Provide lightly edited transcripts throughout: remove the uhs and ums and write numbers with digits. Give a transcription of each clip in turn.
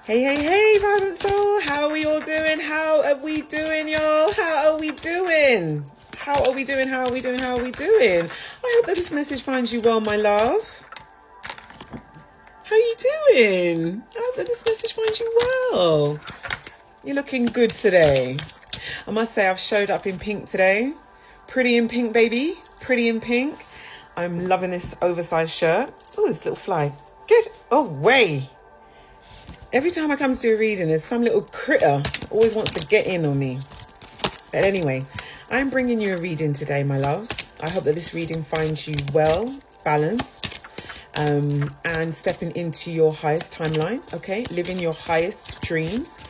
Hey, hey, hey, Vibrant Soul. How are we all doing? How are we doing, y'all? How are we doing? How are we doing? How are we doing? How are we doing? I hope that this message finds you well, my love. How are you doing? I hope that this message finds you well. You're looking good today. I must say I've showed up in pink today. Pretty in pink, baby. Pretty in pink. I'm loving this oversized shirt. Oh, this little fly. Get away. Every time I come to do a reading, there's some little critter always wants to get in on me. But anyway, I'm bringing you a reading today, my loves. I hope that this reading finds you well, balanced, and stepping into your highest timeline, okay? Living your highest dreams,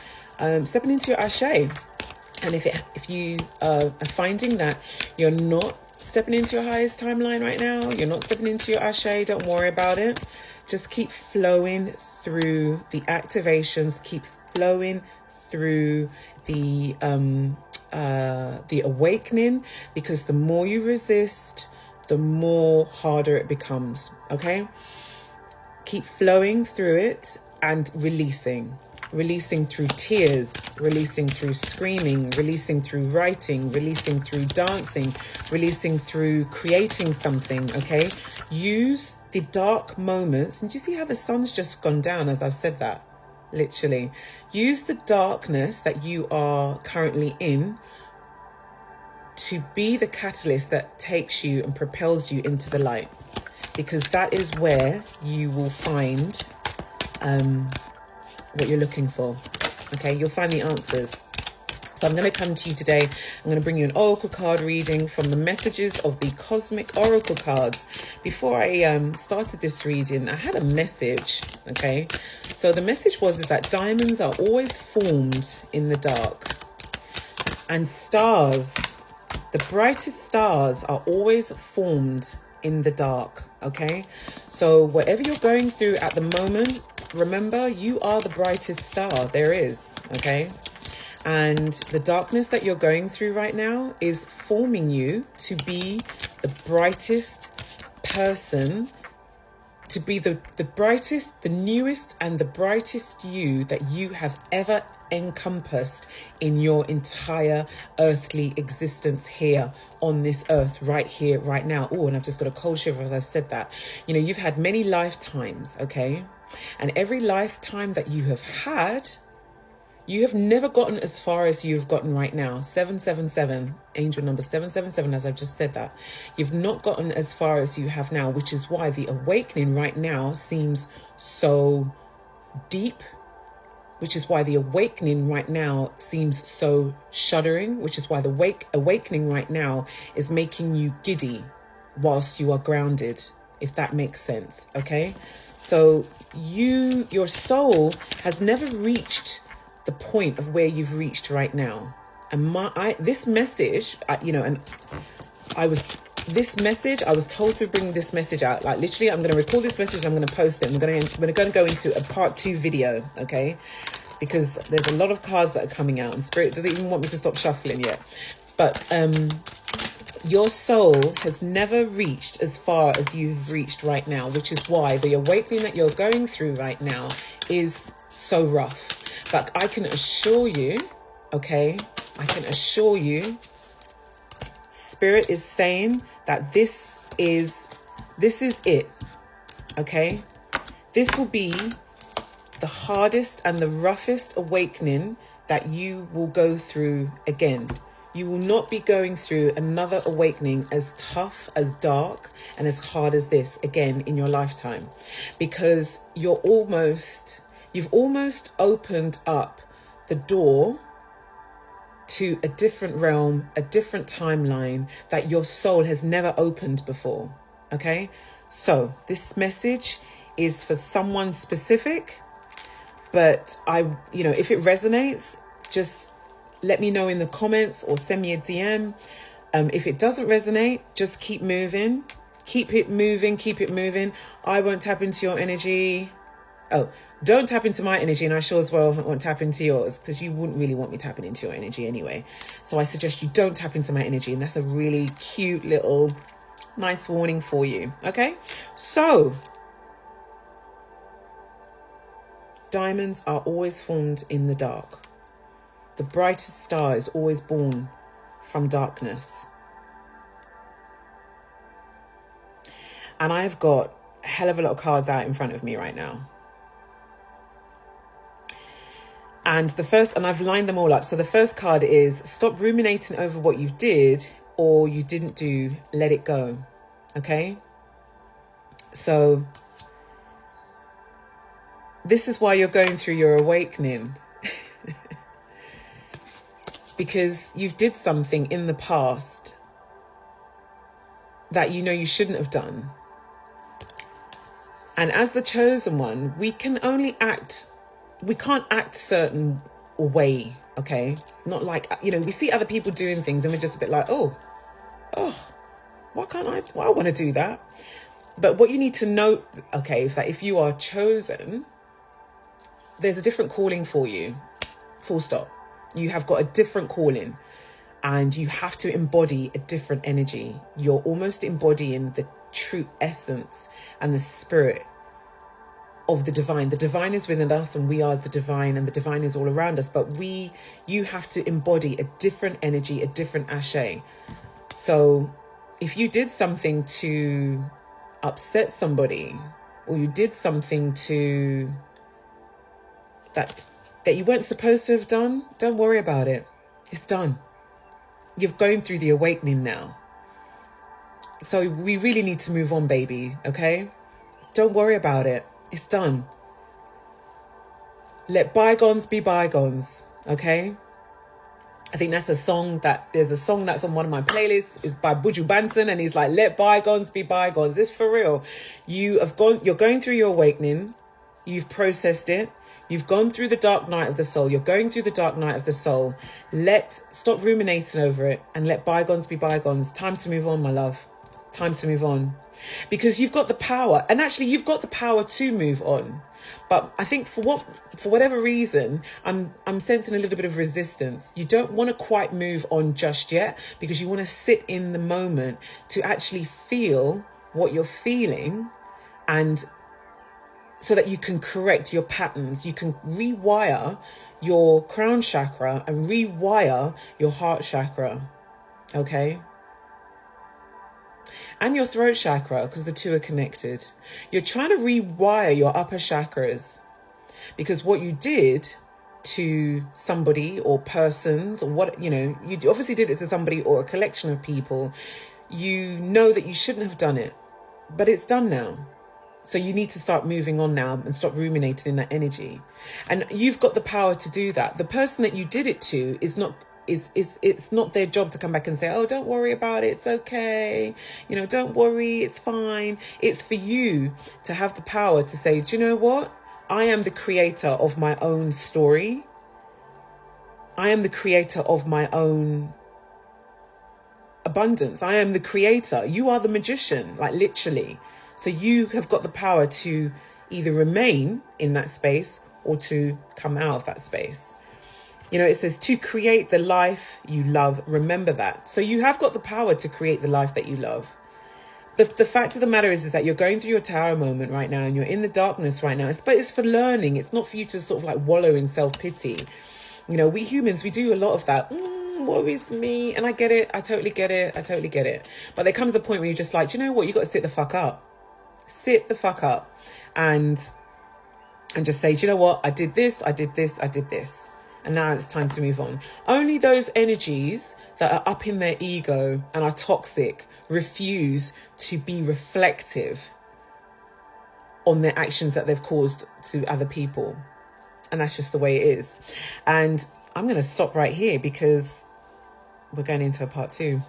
stepping into your ashe. And if you are finding that you're not stepping into your highest timeline right now, you're not stepping into your ashe, don't worry about it. Just keep flowing through the activations, keep flowing through the awakening, because the more you resist, the more harder it becomes, okay? Keep flowing through it and releasing through tears, releasing through screaming, releasing through writing, releasing through dancing, releasing through creating something, okay? Use the dark moments. And do you see how the sun's just gone down as I've said that? Literally. Use the darkness that you are currently in to be the catalyst that takes you and propels you into the light. Because that is where you will find what you're looking for. Okay, you'll find the answers. So I'm going to come to you today. I'm going to bring you an oracle card reading from the messages of the cosmic oracle cards. Before I started this reading, I had a message. Okay, so the message is that diamonds are always formed in the dark, and stars, the brightest stars, are always formed in the dark. Okay, so whatever you're going through at the moment, remember, you are the brightest star there is, okay? And the darkness that you're going through right now is forming you to be the brightest person, to be the brightest, the newest, and the brightest you that you have ever encompassed in your entire earthly existence here on this earth, right here, right now. Oh, and I've just got a cold shiver as I've said that. You know, you've had many lifetimes, okay? And every lifetime that you have had, you have never gotten as far as you've gotten right now. 777, angel number 777, as I've just said that. You've not gotten as far as you have now, which is why the awakening right now seems so deep, which is why the awakening right now seems so shuddering, which is why the awakening right now is making you giddy whilst you are grounded, if that makes sense, okay? So your soul has never reached the point of where you've reached right now. And this message, I was told to bring this message out. Like, literally, I'm going to record this message and I'm going to post it. We're going to go into a part 2 video, okay? Because there's a lot of cards that are coming out and Spirit doesn't even want me to stop shuffling yet. But your soul has never reached as far as you've reached right now, which is why the awakening that you're going through right now is so rough. But I can assure you, okay, Spirit is saying that this is it, okay? This will be the hardest and the roughest awakening that you will go through again. You will not be going through another awakening as tough, as dark, and as hard as this again in your lifetime, because you've almost opened up the door to a different realm, a different timeline that your soul has never opened before, okay? So this message is for someone specific, but if it resonates, just let me know in the comments or send me a DM. If it doesn't resonate, just keep moving. Keep it moving. I won't tap into your energy. Oh, don't tap into my energy, and I sure as well won't tap into yours, because you wouldn't really want me tapping into your energy anyway. So I suggest you don't tap into my energy, and that's a really cute little nice warning for you, okay? So diamonds are always formed in the dark. The brightest star is always born from darkness. And I've got a hell of a lot of cards out in front of me right now. And I've lined them all up. So the first card is stop ruminating over what you did or you didn't do, let it go. Okay? So this is why you're going through your awakening. Because you did something in the past that you know you shouldn't have done. And as the chosen one, we can't act certain way, okay? Not like, we see other people doing things and we're just a bit like, oh, why I want to do that. But what you need to note, okay, is that if you are chosen, there's a different calling for you, full stop. You have got a different calling and you have to embody a different energy. You're almost embodying the true essence and the spirit of the divine. The divine is within us and we are the divine, and the divine is all around us. But you have to embody a different energy, a different ashe. So if you did something to upset somebody, or you did something that you weren't supposed to have done, don't worry about it. It's done. You're going through the awakening now. So we really need to move on, baby, okay? Don't worry about it. It's done. Let bygones be bygones, okay? I think there's a song that's on one of my playlists. It's by Buju Banton, and he's like, let bygones be bygones. It's for real. You're going through your awakening. You've processed it. You've gone through the dark night of the soul. You're going through the dark night of the soul. Stop ruminating over it and let bygones be bygones. Time to move on, my love. Time to move on. Because you've got the power, and actually you've got the power to move on. But I think for whatever reason, I'm sensing a little bit of resistance. You don't want to quite move on just yet because you want to sit in the moment to actually feel what you're feeling, and so that you can correct your patterns. You can rewire your crown chakra and rewire your heart chakra. Okay? And your throat chakra, because the two are connected. You're trying to rewire your upper chakras because what you did to somebody or persons, or what, you obviously did it to somebody or a collection of people. You know that you shouldn't have done it, but it's done now. So you need to start moving on now and stop ruminating in that energy. And you've got the power to do that. The person that you did it to it's not their job to come back and say, oh, don't worry about it. It's okay. Don't worry. It's fine. It's for you to have the power to say, do you know what? I am the creator of my own story. I am the creator of my own abundance. I am the creator. You are the magician, like literally. So you have got the power to either remain in that space or to come out of that space. It says to create the life you love. Remember that. So you have got the power to create the life that you love. The fact of the matter is that you're going through your tower moment right now and you're in the darkness right now. But it's for learning. It's not for you to sort of like wallow in self-pity. We humans, we do a lot of that. Woe is me. And I get it. I totally get it. But there comes a point where you're just like, do you know what? You got to sit the fuck up. Sit the fuck up and just say, do you know what? I did this. And now it's time to move on. Only those energies that are up in their ego and are toxic refuse to be reflective on their actions that they've caused to other people. And that's just the way it is. And I'm going to stop right here because we're going into a part 2.